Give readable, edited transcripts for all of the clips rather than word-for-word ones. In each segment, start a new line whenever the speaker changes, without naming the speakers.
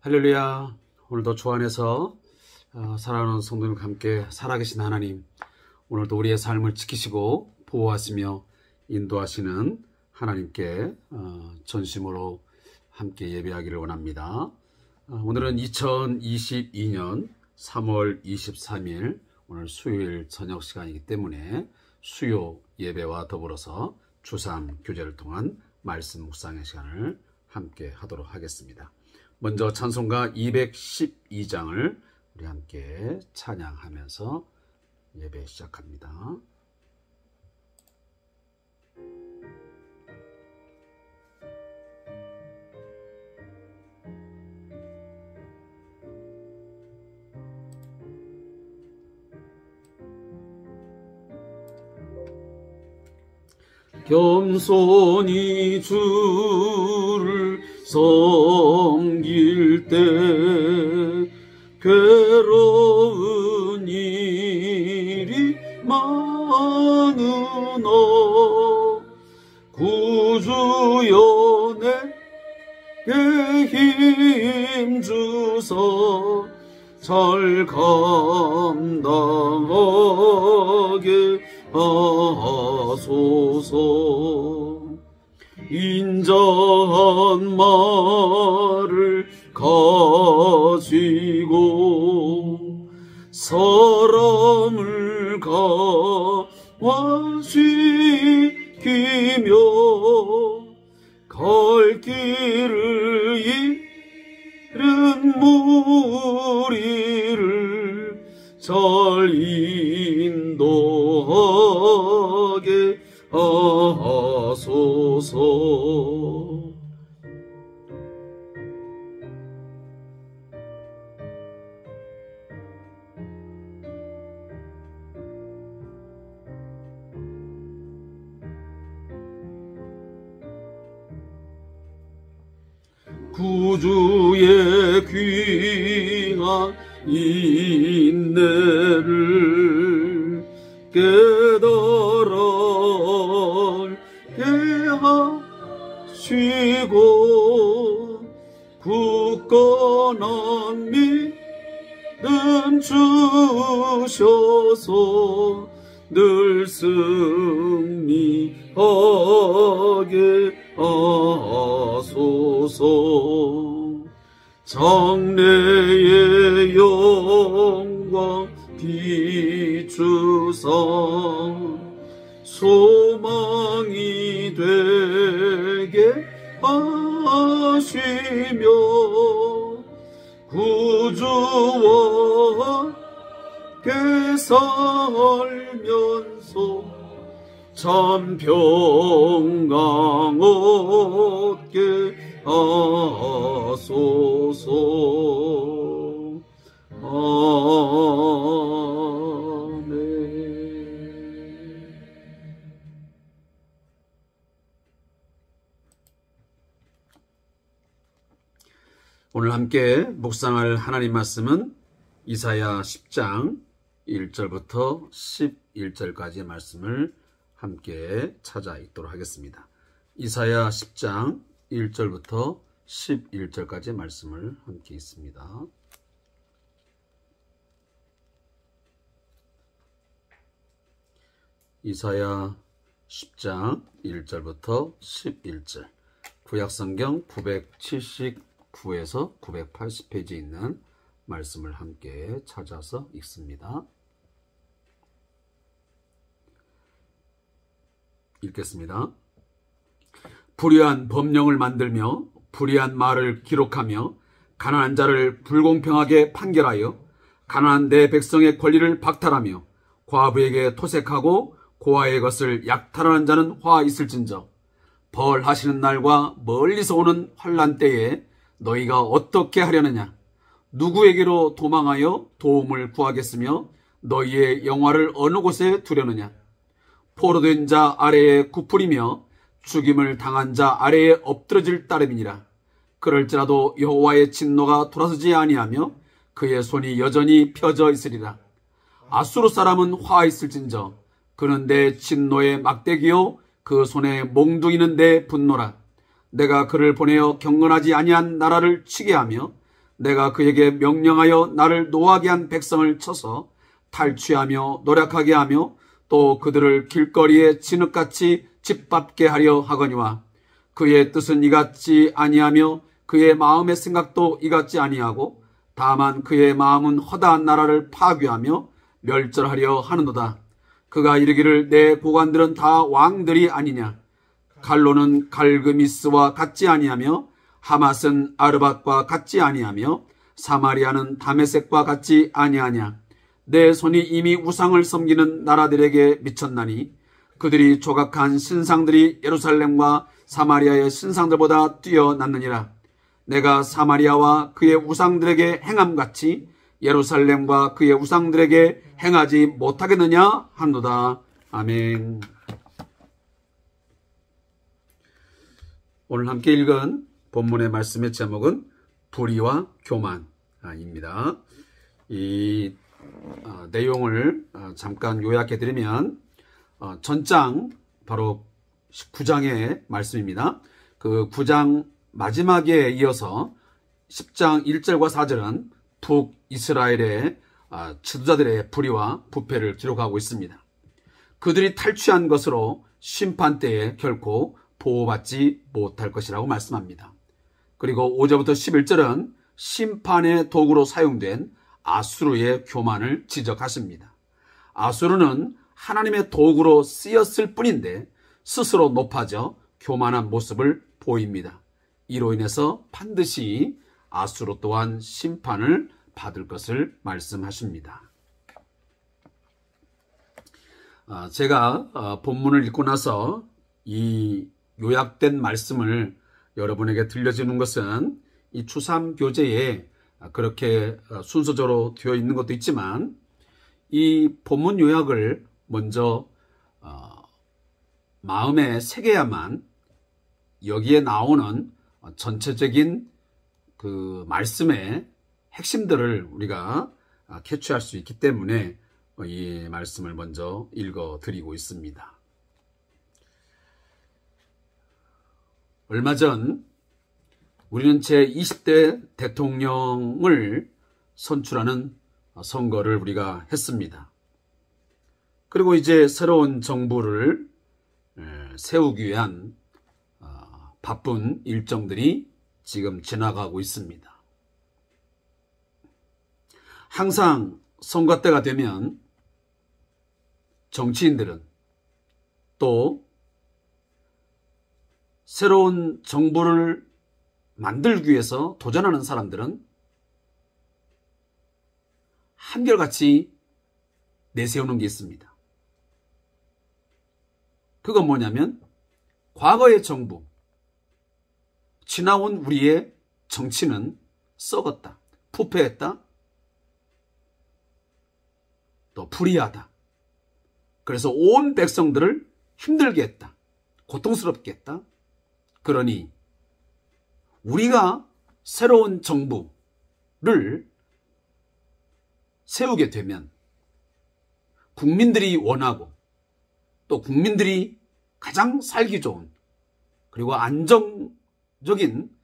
할렐루야. 오늘도 주 안에서 사랑하는 성도님과 함께 살아계신 하나님, 오늘도 우리의 삶을 지키시고 보호하시며 인도하시는 하나님께 전심으로 함께 예배하기를 원합니다. 오늘은 2022년 3월 23일 오늘 수요일 저녁 시간이기 때문에 수요 예배와 더불어서 주3 교제를 통한 말씀 묵상의 시간을 함께 하도록 하겠습니다. 먼저 찬송가 212장을 우리 함께 찬양하면서 예배 시작합니다. 겸손히 주를 섬길 때 괴로운 일이 많으나 구주여 내게 힘 주사 잘 감당하게 하소서. 인자한 말을 가지고 사람을 강화시키며 갈 길을 잃은 무리를 잘 인도하게 하소서. 구주의 귀한 인내를 깨달아 하시고 굳건한 믿음 주셔서 늘 승리하게 하소서. 장래의 영광 비추사 소망이 되게 하시며 구주와 함께 살면서 참 평강 얻게 하소서. 아멘. 오늘 함께 묵상할 하나님 말씀은 이사야 10장 1절부터 11절까지의 말씀을 함께 찾아 읽도록 하겠습니다. 이사야 10장 1절부터 11절까지의 말씀을 함께 읽습니다. 이사야 10장 1절부터 11절, 구약성경 979에서 980페이지에 있는 말씀을 함께 찾아서 읽습니다. 읽겠습니다. 불의한 법령을 만들며 불의한 말을 기록하며 가난한 자를 불공평하게 판결하여 가난한 내 백성의 권리를 박탈하며 과부에게 토색하고 고아의 것을 약탈하는 자는 화 있을진저. 벌하시는 날과 멀리서 오는 환난 때에 너희가 어떻게 하려느냐? 누구에게로 도망하여 도움을 구하겠으며 너희의 영화를 어느 곳에 두려느냐? 포로된 자 아래에 굽으리며 죽임을 당한 자 아래에 엎드러질 따름이니라. 그럴지라도 여호와의 진노가 돌아서지 아니하며 그의 손이 여전히 펴져 있으리라. 아수르 사람은 화 있을진저. 그는 내 진노의 막대기요 그 손에 몽둥이는 내 분노라. 내가 그를 보내어 경건하지 아니한 나라를 치게 하며 내가 그에게 명령하여 나를 노하게 한 백성을 쳐서 탈취하며 노력하게 하며 또 그들을 길거리에 진흙같이 짓밟게 하려 하거니와 그의 뜻은 이같지 아니하며 그의 마음의 생각도 이같지 아니하고 다만 그의 마음은 허다한 나라를 파괴하며 멸절하려 하는도다. 그가 이르기를 내 고관들은 다 왕들이 아니냐. 갈로는 갈그미스와 같지 아니하며 하맛은 아르밧과 같지 아니하며 사마리아는 다메섹과 같지 아니하냐. 내 손이 이미 우상을 섬기는 나라들에게 미쳤나니 그들이 조각한 신상들이 예루살렘과 사마리아의 신상들보다 뛰어났느니라. 내가 사마리아와 그의 우상들에게 행함같이 예루살렘과 그의 우상들에게 행하지 못하겠느냐 하노다. 아멘. 오늘 함께 읽은 본문의 말씀의 제목은 불의와 교만입니다. 이 내용을 잠깐 요약해드리면 전장 바로 9장의 말씀입니다. 그 9장 마지막에 이어서 10장 1절과 4절은 북이스라엘의 지도자들의 불의와 부패를 기록하고 있습니다. 그들이 탈취한 것으로 심판 때에 결코 보호받지 못할 것이라고 말씀합니다. 그리고 5절부터 11절은 심판의 도구로 사용된 아수르의 교만을 지적하십니다. 아수르는 하나님의 도구로 쓰였을 뿐인데 스스로 높아져 교만한 모습을 보입니다. 이로 인해서 반드시 아수르 또한 심판을 받을 것을 말씀하십니다. 제가 본문을 읽고 나서 이 요약된 말씀을 여러분에게 들려주는 것은 이 추삼교재에 그렇게 순서대로 되어 있는 것도 있지만 이 본문 요약을 먼저 마음에 새겨야만 여기에 나오는 전체적인 그 말씀의 핵심들을 우리가 캐치할 수 있기 때문에 이 말씀을 먼저 읽어 드리고 있습니다. 얼마 전 우리는 제20대 대통령을 선출하는 선거를 우리가 했습니다. 그리고 이제 새로운 정부를 세우기 위한 바쁜 일정들이 지금 지나가고 있습니다. 항상 선거 때가 되면 정치인들은 또 새로운 정부를 만들기 위해서 도전하는 사람들은 한결같이 내세우는 게 있습니다. 그건 뭐냐면 과거의 정부, 지나온 우리의 정치는 썩었다, 부패했다, 또 불의하다. 그래서 온 백성들을 힘들게 했다, 고통스럽게 했다. 그러니 우리가 새로운 정부를 세우게 되면 국민들이 원하고 또 국민들이 가장 살기 좋은 그리고 안정적인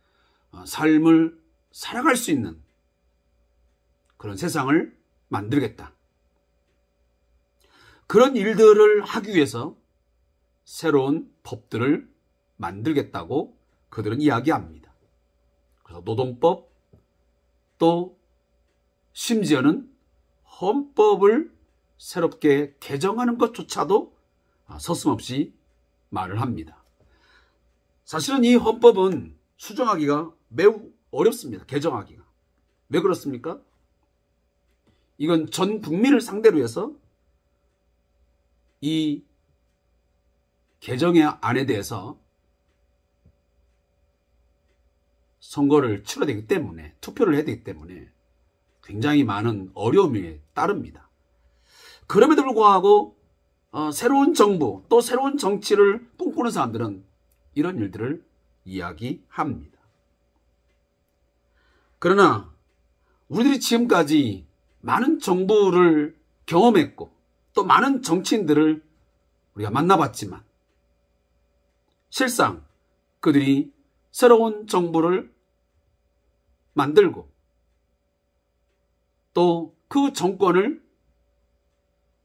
삶을 살아갈 수 있는 그런 세상을 만들겠다. 그런 일들을 하기 위해서 새로운 법들을 만들겠다고 그들은 이야기합니다. 그래서 노동법, 또 심지어는 헌법을 새롭게 개정하는 것조차도 서슴없이 말을 합니다. 사실은 이 헌법은 수정하기가 매우 어렵습니다. 개정하기가. 왜 그렇습니까? 이건 전 국민을 상대로 해서 이 개정의 안에 대해서 선거를 치러야 되기 때문에, 투표를 해야 되기 때문에 굉장히 많은 어려움이 따릅니다. 그럼에도 불구하고 새로운 정부, 또 새로운 정치를 꿈꾸는 사람들은 이런 일들을 이야기합니다. 그러나 우리들이 지금까지 많은 정부를 경험했고 또 많은 정치인들을 우리가 만나봤지만 실상 그들이 새로운 정부를 만들고 또 그 정권을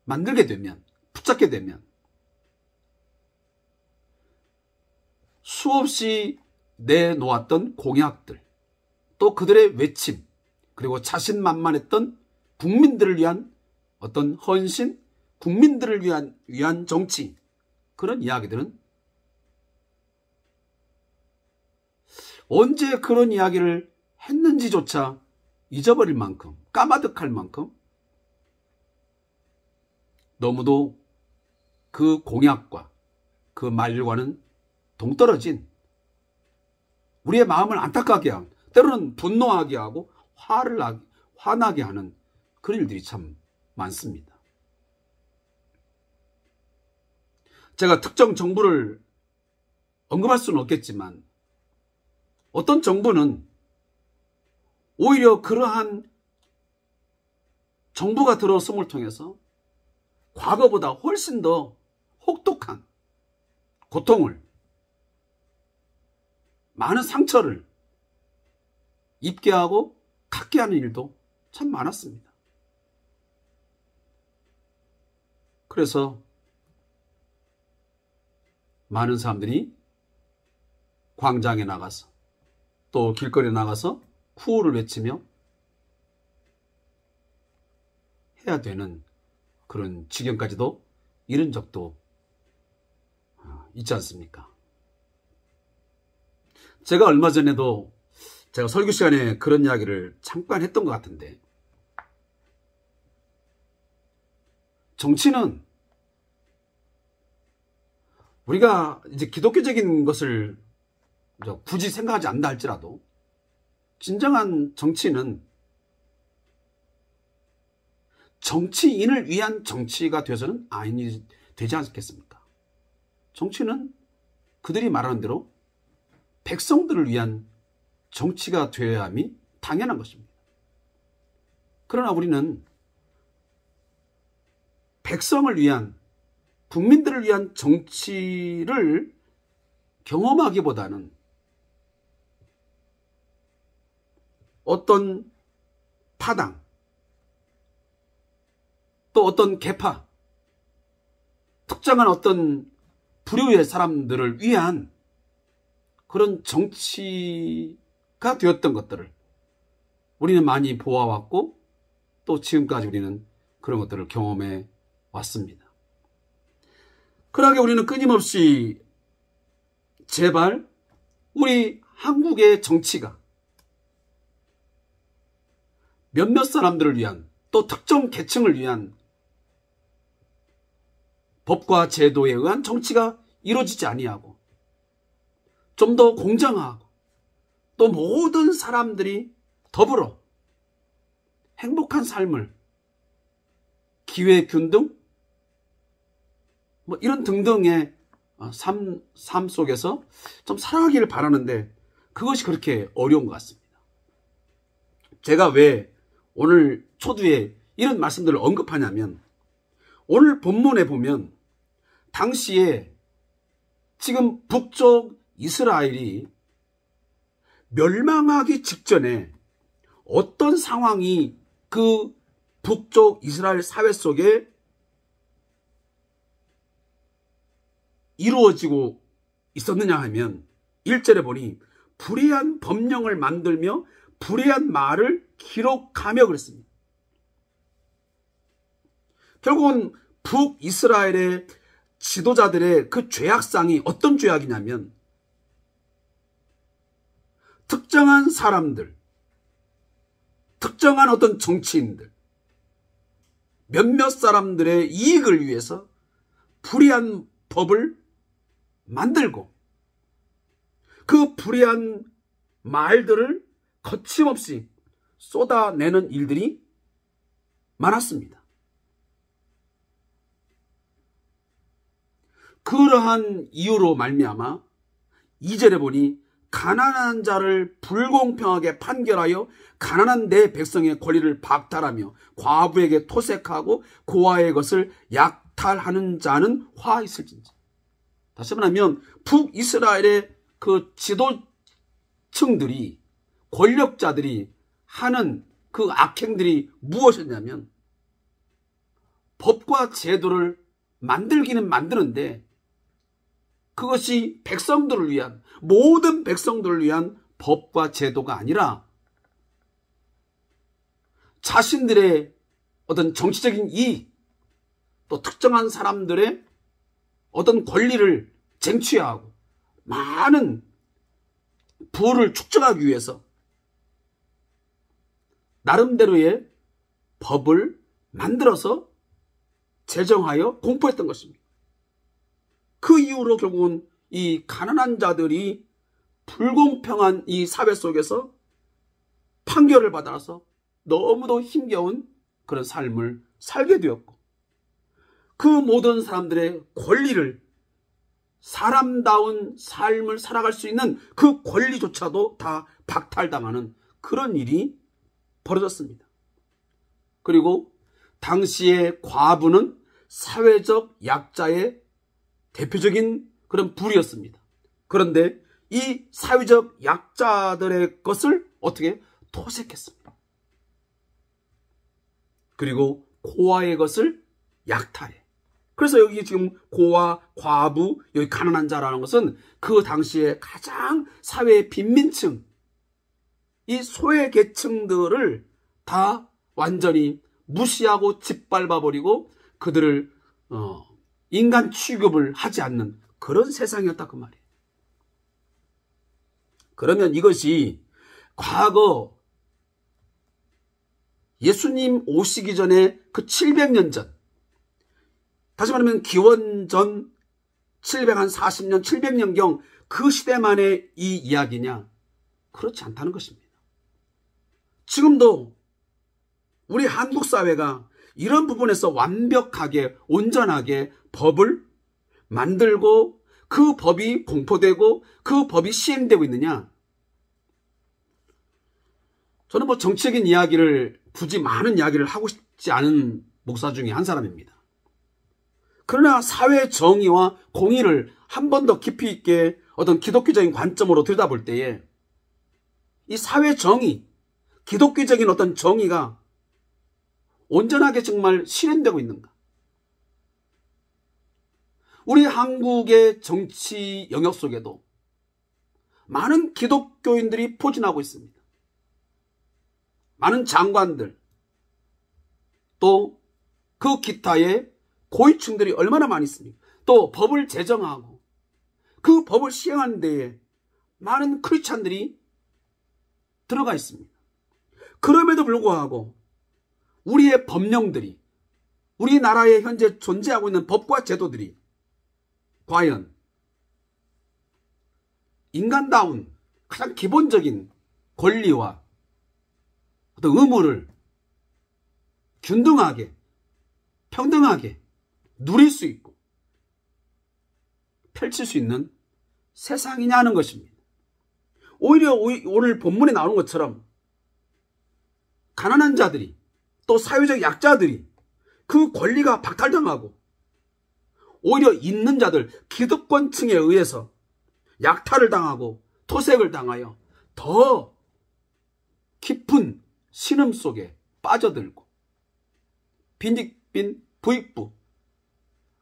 만들게 되면, 붙잡게 되면 수없이 내놓았던 공약들, 또 그들의 외침, 그리고 자신만만했던 국민들을 위한 어떤 헌신, 국민들을 위한 정치, 그런 이야기들은 언제 그런 이야기를 했는지조차 잊어버릴 만큼, 까마득할 만큼 너무도 그 공약과 그 말과는 동떨어진, 우리의 마음을 안타깝게 하고 때로는 분노하게 하고 화나게 하는 그런 일들이 참 많습니다. 제가 특정 정부를 언급할 수는 없겠지만 어떤 정부는 오히려 그러한 정부가 들어섬을 통해서 과거보다 훨씬 더 혹독한 고통을, 많은 상처를 입게 하고 갖게 하는 일도 참 많았습니다. 그래서 많은 사람들이 광장에 나가서 또 길거리에 나가서 구호를 외치며 해야 되는 그런 지경까지도 이른 적도 있지 않습니까? 제가 얼마 전에도 제가 설교 시간에 그런 이야기를 잠깐 했던 것 같은데, 정치는 우리가 이제 기독교적인 것을 굳이 생각하지 않는다 할지라도 진정한 정치는 정치인을 위한 정치가 되어서는 아니 되지 않겠습니까? 정치는 그들이 말하는 대로 백성들을 위한 정치가 되어야 함이 당연한 것입니다. 그러나 우리는 백성을 위한, 국민들을 위한 정치를 경험하기보다는 어떤 파당, 또 어떤 계파, 특정한 어떤 부류의 사람들을 위한 그런 정치가 되었던 것들을 우리는 많이 보아왔고, 또 지금까지 우리는 그런 것들을 경험해 왔습니다. 그러하게 우리는 끊임없이 제발 우리 한국의 정치가 몇몇 사람들을 위한, 또 특정 계층을 위한 법과 제도에 의한 정치가 이루어지지 아니하고 좀 더 공정하고 또 모든 사람들이 더불어 행복한 삶을, 기회균등, 이런 등등의 삶 속에서 좀 살아가기를 바라는데 그것이 그렇게 어려운 것 같습니다. 제가 왜 오늘 초두에 이런 말씀들을 언급하냐면, 오늘 본문에 보면 당시에 지금 북쪽 이스라엘이 멸망하기 직전에 어떤 상황이 그 북쪽 이스라엘 사회 속에 이루어지고 있었느냐 하면 1절에 보니 불의한 법령을 만들며 불의한 말을 기록하며 그랬습니다. 결국은 북이스라엘의 지도자들의 그 죄악상이 어떤 죄악이냐면, 특정한 사람들, 특정한 어떤 정치인들, 몇몇 사람들의 이익을 위해서 불의한 법을 만들고 그 불의한 말들을 거침없이 쏟아내는 일들이 많았습니다. 그러한 이유로 말미암아 2절에 보니 가난한 자를 불공평하게 판결하여 가난한 내 백성의 권리를 박탈하며 과부에게 토색하고 고아의 것을 약탈하는 자는 화 있을진지. 다시 말하면 북이스라엘의 그 지도층들이, 권력자들이 하는 그 악행들이 무엇이었냐면 법과 제도를 만들기는 만드는데 그것이 백성들을 위한, 모든 백성들을 위한 법과 제도가 아니라 자신들의 어떤 정치적인 이익, 또 특정한 사람들의 어떤 권리를 쟁취하고 많은 부를 축적하기 위해서 나름대로의 법을 만들어서 제정하여 공포했던 것입니다. 그 이후로 결국은 이 가난한 자들이 불공평한 이 사회 속에서 판결을 받아서 너무도 힘겨운 그런 삶을 살게 되었고, 그 모든 사람들의 권리를, 사람다운 삶을 살아갈 수 있는 그 권리조차도 다 박탈당하는 그런 일이 벌어졌습니다. 그리고 당시의 과부는 사회적 약자의 대표적인 그런 부류였습니다. 그런데 이 사회적 약자들의 것을 어떻게 토색했습니다. 그리고 고아의 것을 약탈해. 그래서 여기 지금 고아, 과부, 여기 가난한 자라는 것은 그 당시에 가장 사회의 빈민층, 이 소외계층들을 다 완전히 무시하고 짓밟아버리고 그들을 인간 취급을 하지 않는 그런 세상이었다 그 말이에요. 그러면 이것이 과거 예수님 오시기 전에 그 700년 전, 다시 말하면 기원전 740년, 700년경 그 시대만의 이 이야기냐? 그렇지 않다는 것입니다. 지금도 우리 한국 사회가 이런 부분에서 완벽하게, 온전하게 법을 만들고 그 법이 공포되고 그 법이 시행되고 있느냐? 저는 정치적인 이야기를, 굳이 많은 이야기를 하고 싶지 않은 목사 중에 한 사람입니다. 그러나 사회 정의와 공의를 한 번 더 깊이 있게 어떤 기독교적인 관점으로 들여다볼 때에 이 사회 정의, 기독교적인 어떤 정의가 온전하게 정말 실현되고 있는가? 우리 한국의 정치 영역 속에도 많은 기독교인들이 포진하고 있습니다. 많은 장관들, 또 그 기타의 고위층들이 얼마나 많이 있습니까? 또 법을 제정하고 그 법을 시행하는 데에 많은 크리스찬들이 들어가 있습니다. 그럼에도 불구하고 우리의 법령들이, 우리나라에 현재 존재하고 있는 법과 제도들이 과연 인간다운 가장 기본적인 권리와 어떤 의무를 균등하게, 평등하게 누릴 수 있고 펼칠 수 있는 세상이냐는 것입니다. 오히려 오늘 본문에 나오는 것처럼 가난한 자들이, 또 사회적 약자들이 그 권리가 박탈당하고 오히려 있는 자들, 기득권층에 의해서 약탈을 당하고 토색을 당하여 더 깊은 신음 속에 빠져들고 빈익빈 부익부,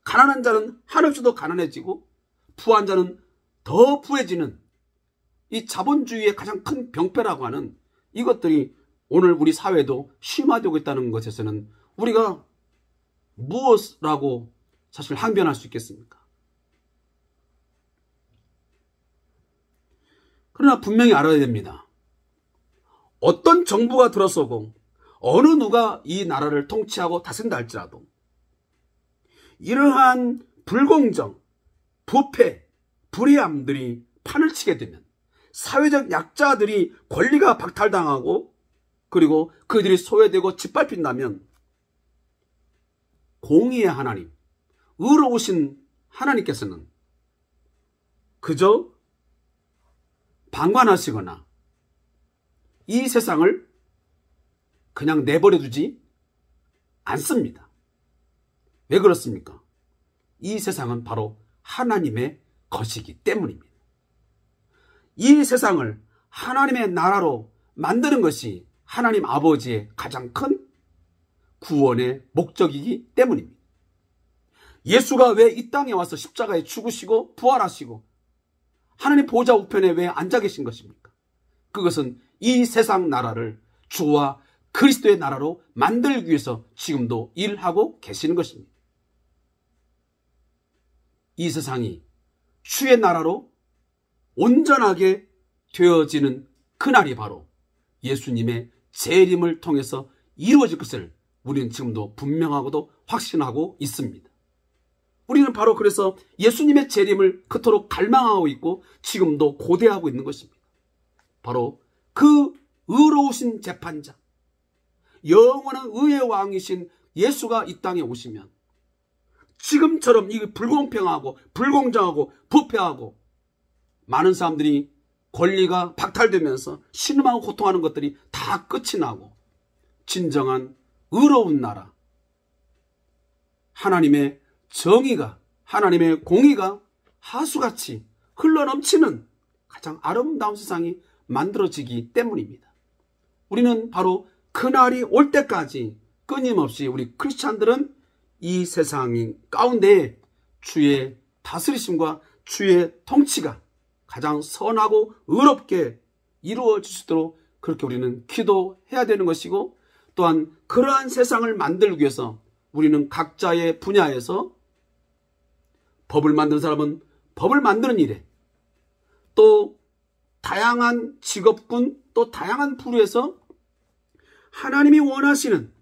가난한 자는 한없이 더 가난해지고 부한 자는 더 부해지는 이 자본주의의 가장 큰 병폐라고 하는 이것들이 오늘 우리 사회도 심화되고 있다는 것에서는 우리가 무엇이라고 사실 항변할 수 있겠습니까? 그러나 분명히 알아야 됩니다. 어떤 정부가 들어서고 어느 누가 이 나라를 통치하고 다스린다 할지라도 이러한 불공정, 부패, 불의함들이 판을 치게 되면 사회적 약자들이 권리가 박탈당하고 그리고 그들이 소외되고 짓밟힌다면 공의의 하나님, 의로우신 하나님께서는 그저 방관하시거나 이 세상을 그냥 내버려 두지 않습니다. 왜 그렇습니까? 이 세상은 바로 하나님의 것이기 때문입니다. 이 세상을 하나님의 나라로 만드는 것이 하나님 아버지의 가장 큰 구원의 목적이기 때문입니다. 예수가 왜 이 땅에 와서 십자가에 죽으시고 부활하시고 하나님 보좌 우편에 왜 앉아 계신 것입니까? 그것은 이 세상 나라를 주와 그리스도의 나라로 만들기 위해서 지금도 일하고 계시는 것입니다. 이 세상이 주의 나라로 온전하게 되어지는 그날이 바로 예수님의 재림을 통해서 이루어질 것을 우리는 지금도 분명하고도 확신하고 있습니다. 우리는 바로 그래서 예수님의 재림을 그토록 갈망하고 있고 지금도 고대하고 있는 것입니다. 바로 그 의로우신 재판자, 영원한 의의 왕이신 예수가 이 땅에 오시면 지금처럼 이 불공평하고 불공정하고 부패하고 많은 사람들이 권리가 박탈되면서 신음하고 고통하는 것들이 다 끝이 나고 진정한 의로운 나라, 하나님의 정의가, 하나님의 공의가 하수같이 흘러넘치는 가장 아름다운 세상이 만들어지기 때문입니다. 우리는 바로 그날이 올 때까지 끊임없이 우리 크리스찬들은 이 세상 가운데 주의 다스리심과 주의 통치가 가장 선하고 의롭게 이루어질 수 있도록 그렇게 우리는 기도해야 되는 것이고, 또한 그러한 세상을 만들기 위해서 우리는 각자의 분야에서 법을 만드는 사람은 법을 만드는 일에, 또 다양한 직업군, 또 다양한 부류에서 하나님이 원하시는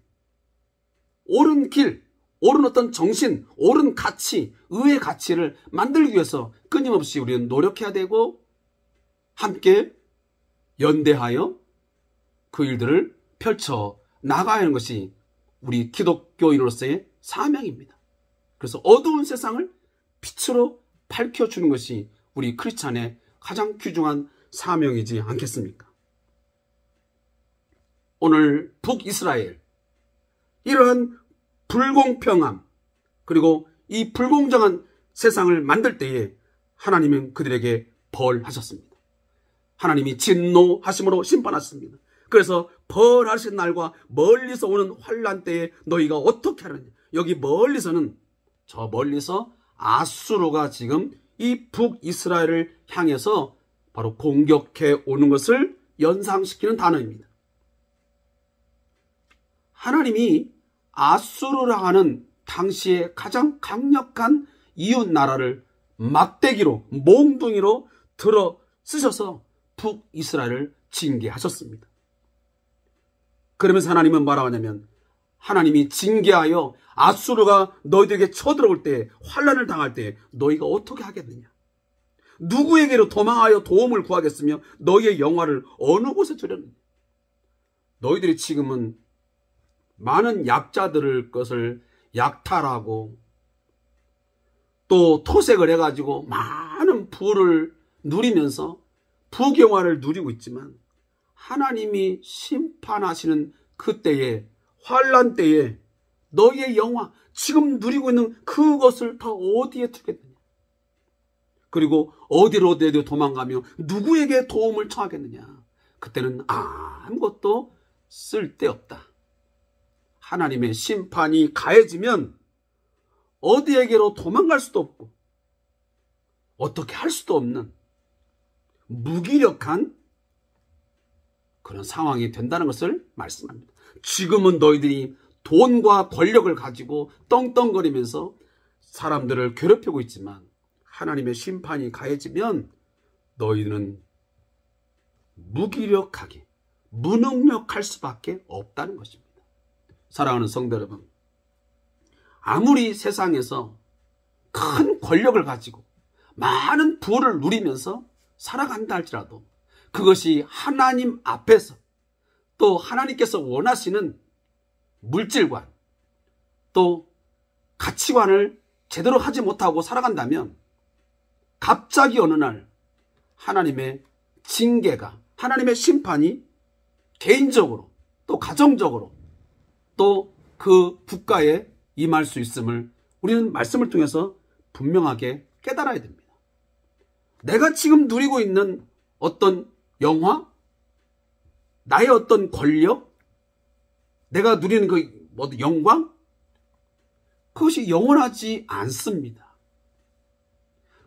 옳은 길, 옳은 어떤 정신, 옳은 가치, 의의 가치를 만들기 위해서 끊임없이 우리는 노력해야 되고 함께 연대하여 그 일들을 펼쳐 나가야 하는 것이 우리 기독교인으로서의 사명입니다. 그래서 어두운 세상을 빛으로 밝혀주는 것이 우리 크리스찬의 가장 귀중한 사명이지 않겠습니까? 오늘 북이스라엘, 이러한 불공평함 그리고 이 불공정한 세상을 만들 때에 하나님은 그들에게 벌하셨습니다. 하나님이 진노하심으로 심판하셨습니다. 그래서 벌하신 날과 멀리서 오는 환난 때에 너희가 어떻게 하느냐. 여기 멀리서는 저 멀리서 아수르가 지금 이 북이스라엘을 향해서 바로 공격해 오는 것을 연상시키는 단어입니다. 하나님이 아수르라 하는 당시에 가장 강력한 이웃 나라를 막대기로, 몽둥이로 들어 쓰셔서 북이스라엘을 징계하셨습니다. 그러면서 하나님은 뭐라고 하냐면, 하나님이 징계하여 아수르가 너희들에게 쳐들어올 때, 환난을 당할 때 너희가 어떻게 하겠느냐? 누구에게로 도망하여 도움을 구하겠으며 너희의 영화를 어느 곳에 두려느냐? 너희들이 지금은 많은 약자들을 것을 약탈하고 또 토색을 해가지고 많은 부를 누리면서 부경화를 누리고 있지만, 하나님이 심판하시는 그때에, 환난 때에 너희의 영화, 지금 누리고 있는 그것을 다 어디에 두겠느냐? 그리고 어디로 도망가며 누구에게 도움을 청하겠느냐? 그때는 아무것도 쓸데없다. 하나님의 심판이 가해지면 어디에게로 도망갈 수도 없고 어떻게 할 수도 없는 무기력한 그런 상황이 된다는 것을 말씀합니다. 지금은 너희들이 돈과 권력을 가지고 떵떵거리면서 사람들을 괴롭히고 있지만 하나님의 심판이 가해지면 너희는 무기력하게, 무능력할 수밖에 없다는 것입니다. 사랑하는 성도 여러분, 아무리 세상에서 큰 권력을 가지고 많은 부를 누리면서 살아간다 할지라도 그것이 하나님 앞에서, 또 하나님께서 원하시는 물질관, 또 가치관을 제대로 하지 못하고 살아간다면 갑자기 어느 날 하나님의 징계가, 하나님의 심판이 개인적으로 또 가정적으로 또 그 국가에 임할 수 있음을 우리는 말씀을 통해서 분명하게 깨달아야 됩니다. 내가 지금 누리고 있는 어떤 영화, 나의 어떤 권력, 내가 누리는 그 영광, 그것이 영원하지 않습니다.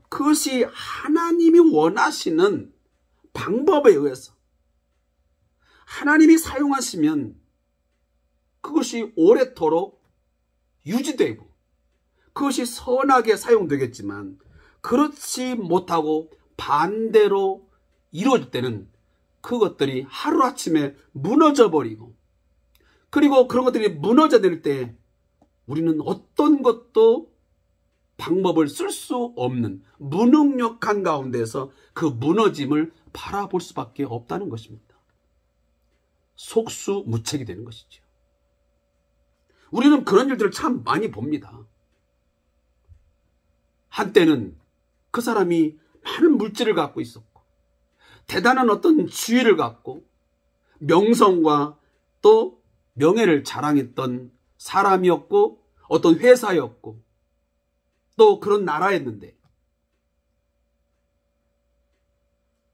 그것이 하나님이 원하시는 방법에 의해서 하나님이 사용하시면 그것이 오래도록 유지되고 그것이 선하게 사용되겠지만, 그렇지 못하고 반대로 이루어질 때는 그것들이 하루아침에 무너져 버리고, 그리고 그런 것들이 무너져 내릴 때 우리는 어떤 것도 방법을 쓸 수 없는 무능력한 가운데서 그 무너짐을 바라볼 수밖에 없다는 것입니다. 속수무책이 되는 것이죠. 우리는 그런 일들을 참 많이 봅니다. 한때는 그 사람이 많은 물질을 갖고 있었고 대단한 어떤 지위를 갖고 명성과 또 명예를 자랑했던 사람이었고 어떤 회사였고 또 그런 나라였는데,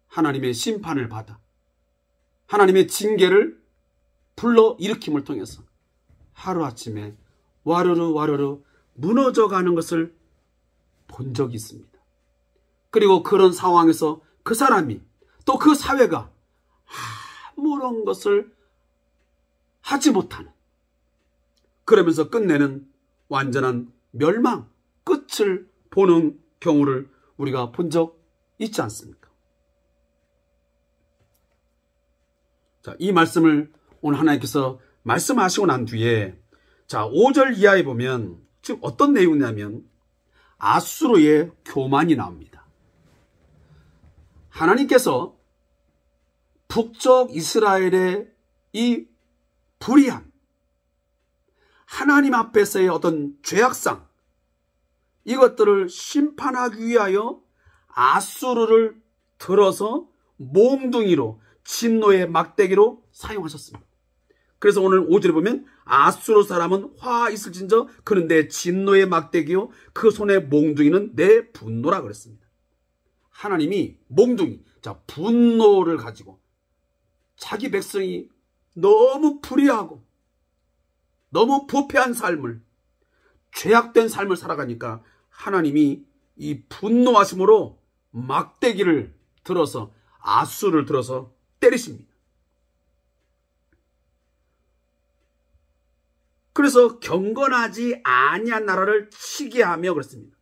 하나님의 심판을 받아 하나님의 징계를 불러일으킴을 통해서 하루아침에 와르르 무너져가는 것을 본 적이 있습니다. 그리고 그런 상황에서 그 사람이 또 그 사회가 아무런 것을 하지 못하는, 그러면서 끝내는 완전한 멸망, 끝을 보는 경우를 우리가 본 적 있지 않습니까? 자, 이 말씀을 오늘 하나님께서 말씀하시고 난 뒤에, 자, 5절 이하에 보면 지금 어떤 내용이냐면 아수르의 교만이 나옵니다. 하나님께서 북쪽 이스라엘의 이 불의한 하나님 앞에서의 어떤 죄악상, 이것들을 심판하기 위하여 아수르를 들어서 몽둥이로, 진노의 막대기로 사용하셨습니다. 그래서 오늘 5절에 보면 아수르 사람은 화 있을진저 그는 내 진노의 막대기요 그 손의 몽둥이는 내 분노라 그랬습니다. 하나님이 몽둥이, 자, 분노를 가지고 자기 백성이 너무 불의하고 너무 부패한 삶을, 죄악된 삶을 살아가니까 하나님이 이 분노하심으로 막대기를 들어서 아수르를 들어서 때리십니다. 그래서 경건하지 아니한 나라를 치게 하며 그랬습니다.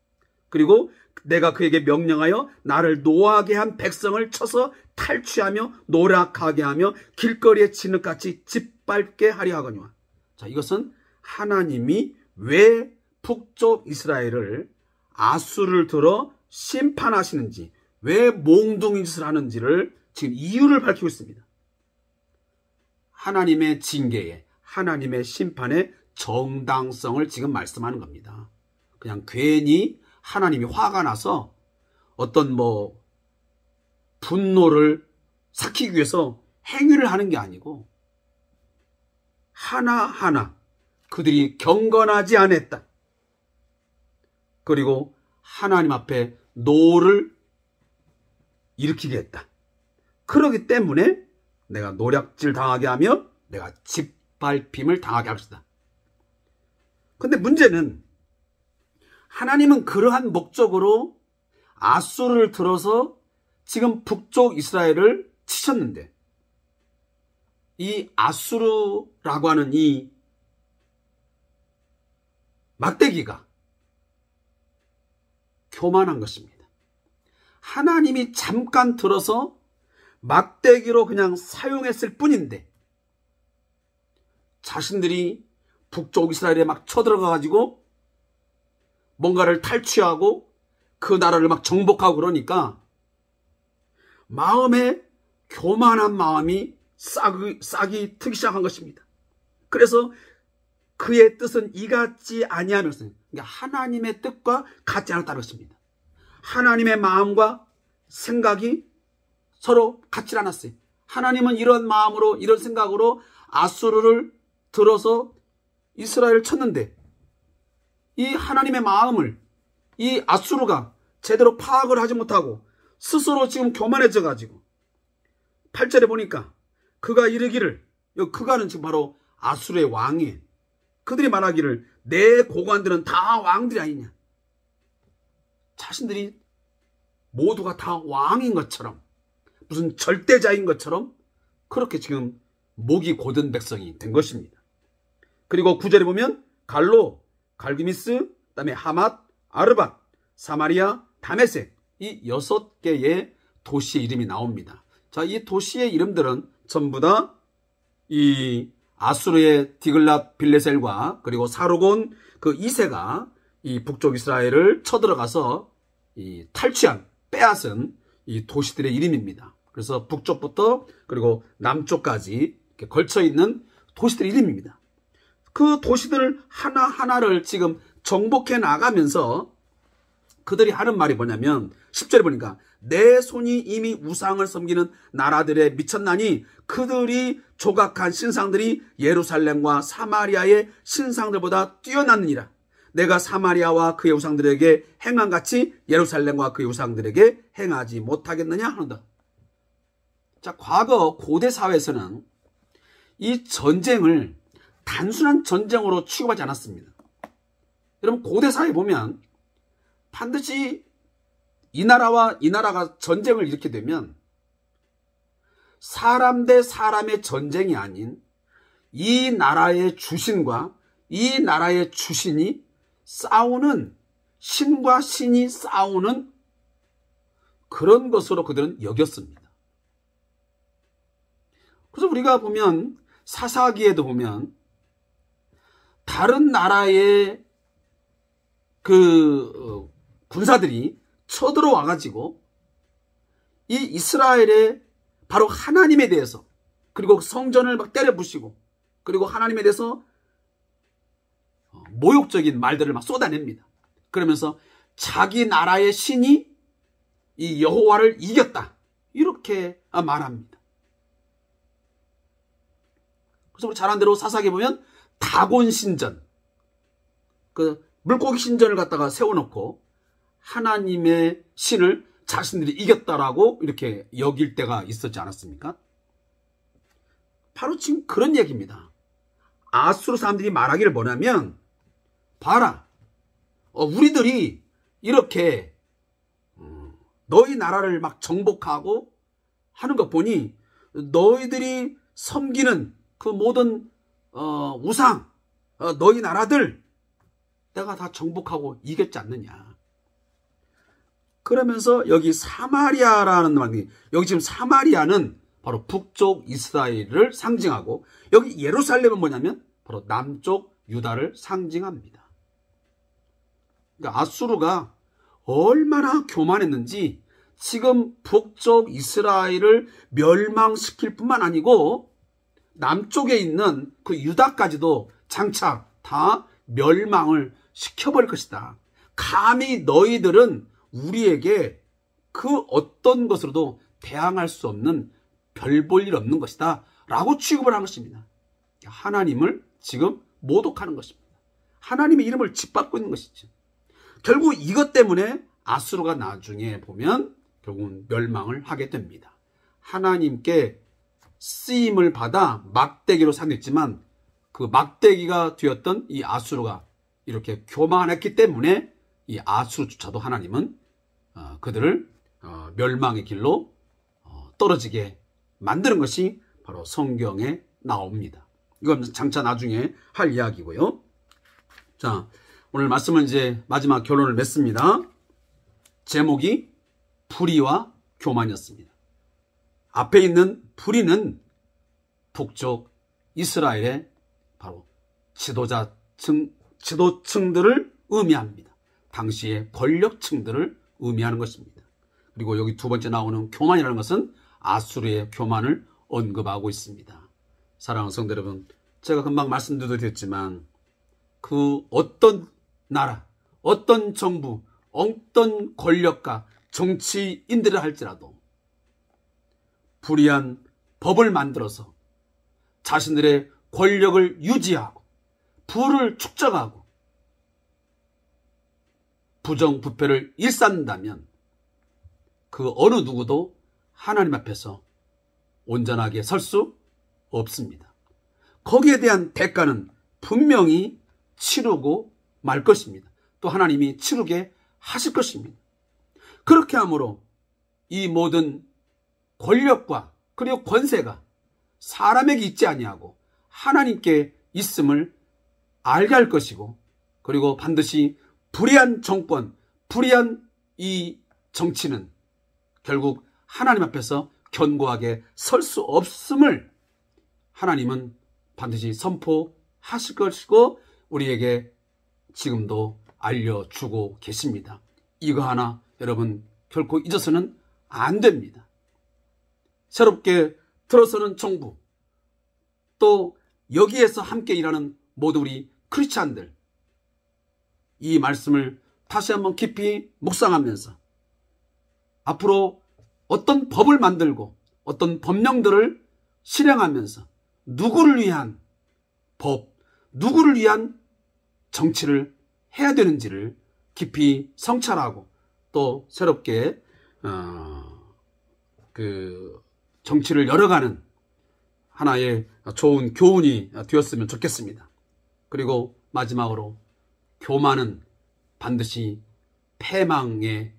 그리고 내가 그에게 명령하여 나를 노하게 한 백성을 쳐서 탈취하며 노략하게 하며 길거리에 진흙같이 짓밟게 하려 하거니와. 자, 이것은 하나님이 왜 북쪽 이스라엘을 아수르를 들어 심판하시는지, 왜 몽둥이 짓을 하는지를 지금 이유를 밝히고 있습니다. 하나님의 징계에, 하나님의 심판의 정당성을 지금 말씀하는 겁니다. 그냥 괜히 하나님이 화가 나서 어떤 분노를 삭히기 위해서 행위를 하는 게 아니고, 하나하나 그들이 경건하지 않았다. 그리고 하나님 앞에 노를 일으키게 했다. 그러기 때문에 내가 노략질 당하게 하며 내가 짓밟힘을 당하게 할 것이다. 근데 문제는 하나님은 그러한 목적으로 아수르를 들어서 지금 북쪽 이스라엘을 치셨는데, 이 아수르라고 하는 이 막대기가 교만한 것입니다. 하나님이 잠깐 들어서 막대기로 그냥 사용했을 뿐인데, 자신들이 북쪽 이스라엘에 막 쳐들어가가지고 뭔가를 탈취하고 그 나라를 막 정복하고 그러니까 마음에 교만한 마음이 싹이 트기 시작한 것입니다. 그래서 그의 뜻은 이같지 아니하면서, 그러니까 하나님의 뜻과 같지 않았다는 것입니다. 하나님의 마음과 생각이 서로 같지 않았어요. 하나님은 이런 마음으로, 이런 생각으로 아수르를 들어서 이스라엘을 쳤는데, 이 하나님의 마음을 이 아수르가 제대로 파악을 하지 못하고 스스로 지금 교만해져 가지고 8절에 보니까 그가 이르기를, 그가는 지금 바로 아수르의 왕이에요. 그들이 말하기를 내 고관들은 다 왕들이 아니냐. 자신들이 모두가 다 왕인 것처럼, 무슨 절대자인 것처럼 그렇게 지금 목이 곧은 백성이 된 것입니다. 그리고 9절에 보면 갈로, 갈기미스, 그다음에 하맛, 아르밧, 사마리아, 다메섹, 이 6개의 도시의 이름이 나옵니다. 자, 이 도시의 이름들은 전부 다 이 아수르의 디글랏 빌레셀과 그리고 사르곤 그 2세가 이 북쪽 이스라엘을 쳐들어가서 이 탈취한, 빼앗은 이 도시들의 이름입니다. 그래서 북쪽부터 그리고 남쪽까지 이렇게 걸쳐 있는 도시들의 이름입니다. 그 도시들을 하나하나를 지금 정복해 나가면서 그들이 하는 말이 뭐냐면 10절에 보니까 내 손이 이미 우상을 섬기는 나라들에 미쳤나니 그들이 조각한 신상들이 예루살렘과 사마리아의 신상들보다 뛰어났느니라. 내가 사마리아와 그의 우상들에게 행한 같이 예루살렘과 그의 우상들에게 행하지 못하겠느냐 하는다. 자, 과거 고대 사회에서는 이 전쟁을 단순한 전쟁으로 취급하지 않았습니다. 여러분, 고대 사회에 보면 반드시 이 나라와 이 나라가 전쟁을 일으키게 되면 사람 대 사람의 전쟁이 아닌 이 나라의 주신과 이 나라의 주신이 싸우는, 신과 신이 싸우는 그런 것으로 그들은 여겼습니다. 그래서 우리가 보면 사사기에도 보면 다른 나라의 그 군사들이 쳐들어와 가지고 이 이스라엘의 바로 하나님에 대해서, 그리고 성전을 막 때려 부시고, 그리고 하나님에 대해서 모욕적인 말들을 막 쏟아냅니다. 그러면서 자기 나라의 신이 이 여호와를 이겼다, 이렇게 말합니다. 그래서 우리 잘 아는 대로 사사기에 보면 다곤 신전, 그 물고기 신전을 갖다가 세워놓고 하나님의 신을 자신들이 이겼다라고 이렇게 여길 때가 있었지 않았습니까? 바로 지금 그런 얘기입니다. 아수르 사람들이 말하기를 뭐냐면, 봐라, 우리들이 이렇게 너희 나라를 막 정복하고 하는 것 보니 너희들이 섬기는 그 모든 우상, 너희 나라들 내가 다 정복하고 이겼지 않느냐. 그러면서 여기 사마리아라는 말이, 여기 지금 사마리아는 바로 북쪽 이스라엘을 상징하고, 여기 예루살렘은 뭐냐면 바로 남쪽 유다를 상징합니다. 그러니까 아수르가 얼마나 교만했는지 지금 북쪽 이스라엘을 멸망시킬 뿐만 아니고 남쪽에 있는 그 유다까지도 장차 다 멸망을 시켜버릴 것이다. 감히 너희들은 우리에게 그 어떤 것으로도 대항할 수 없는, 별 볼 일 없는 것이다 라고 취급을 한 것입니다. 하나님을 지금 모독하는 것입니다. 하나님의 이름을 짓밟고 있는 것이죠. 결국 이것 때문에 아수르가 나중에 보면 결국은 멸망을 하게 됩니다. 하나님께 쓰임을 받아 막대기로 삼겼지만 그 막대기가 되었던 이 아수르가 이렇게 교만했기 때문에 이 아수르조차도 하나님은 그들을 멸망의 길로 떨어지게 만드는 것이 바로 성경에 나옵니다. 이건 장차 나중에 할 이야기고요. 자, 오늘 말씀은 이제 마지막 결론을 맺습니다. 제목이 불의와 교만이었습니다. 앞에 있는 불의는 북쪽 이스라엘의 바로 지도층들을 의미합니다. 당시의 권력층들을 의미하는 것입니다. 그리고 여기 두 번째 나오는 교만이라는 것은 아수르의 교만을 언급하고 있습니다. 사랑하는 성도 여러분, 제가 금방 말씀드렸지만 그 어떤 나라, 어떤 정부, 어떤 권력가, 정치인들을 할지라도 불의한 법을 만들어서 자신들의 권력을 유지하고 부를 축적하고 부정부패를 일삼는다면 그 어느 누구도 하나님 앞에서 온전하게 설 수 없습니다. 거기에 대한 대가는 분명히 치르고 말 것입니다. 또 하나님이 치르게 하실 것입니다. 그렇게 함으로 이 모든 권력과 그리고 권세가 사람에게 있지 아니하고 하나님께 있음을 알게 할 것이고, 그리고 반드시 불의한 정권, 불의한 이 정치는 결국 하나님 앞에서 견고하게 설 수 없음을 하나님은 반드시 선포하실 것이고 우리에게 지금도 알려주고 계십니다. 이거 하나 여러분 결코 잊어서는 안 됩니다. 새롭게 들어서는 정부, 또 여기에서 함께 일하는 모두 우리 크리스찬들, 이 말씀을 다시 한번 깊이 묵상하면서 앞으로 어떤 법을 만들고 어떤 법령들을 실행하면서 누구를 위한 법, 누구를 위한 정치를 해야 되는지를 깊이 성찰하고 또 새롭게 정치를 열어가는 하나의 좋은 교훈이 되었으면 좋겠습니다. 그리고 마지막으로 교만은 반드시 패망의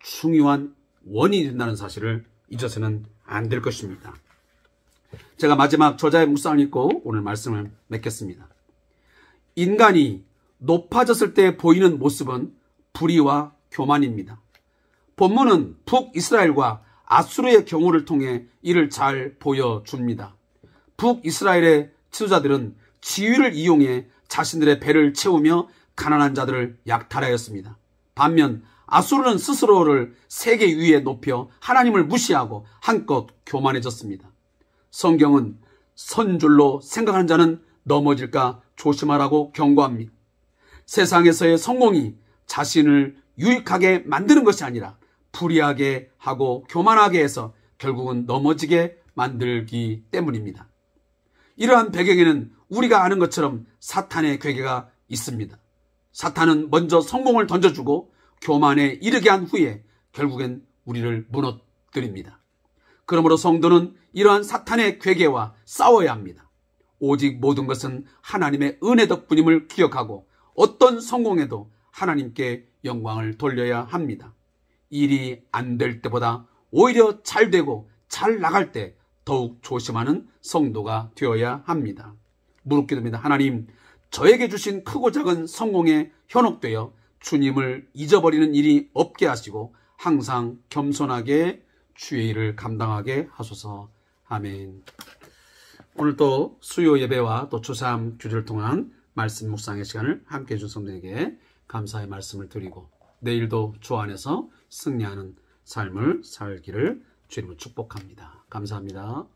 중요한 원인이 된다는 사실을 잊어서는 안 될 것입니다. 제가 마지막 저자의 묵상을 읽고 오늘 말씀을 맺겠습니다. 인간이 높아졌을 때 보이는 모습은 불의와 교만입니다. 본문은 북이스라엘과 아수르의 경우를 통해 이를 잘 보여줍니다. 북이스라엘의 지도자들은 지위를 이용해 자신들의 배를 채우며 가난한 자들을 약탈하였습니다. 반면 아수르는 스스로를 세계 위에 높여 하나님을 무시하고 한껏 교만해졌습니다. 성경은 선줄로 생각하는 자는 넘어질까 조심하라고 경고합니다. 세상에서의 성공이 자신을 유익하게 만드는 것이 아니라 불의하게 하고 교만하게 해서 결국은 넘어지게 만들기 때문입니다. 이러한 배경에는 우리가 아는 것처럼 사탄의 괴계가 있습니다. 사탄은 먼저 성공을 던져주고 교만에 이르게 한 후에 결국엔 우리를 무너뜨립니다. 그러므로 성도는 이러한 사탄의 괴계와 싸워야 합니다. 오직 모든 것은 하나님의 은혜 덕분임을 기억하고 어떤 성공에도 하나님께 영광을 돌려야 합니다. 일이 안 될 때보다 오히려 잘 되고 잘 나갈 때 더욱 조심하는 성도가 되어야 합니다. 무릎기도입니다. 하나님, 저에게 주신 크고 작은 성공에 현혹되어 주님을 잊어버리는 일이 없게 하시고 항상 겸손하게 주의 일을 감당하게 하소서. 아멘. 오늘 또 수요 예배와 또 추삼 주제를 통한 말씀 묵상의 시간을 함께 해준 성도에게 감사의 말씀을 드리고 내일도 주 안에서 승리하는 삶을 살기를 주님을 축복합니다. 감사합니다.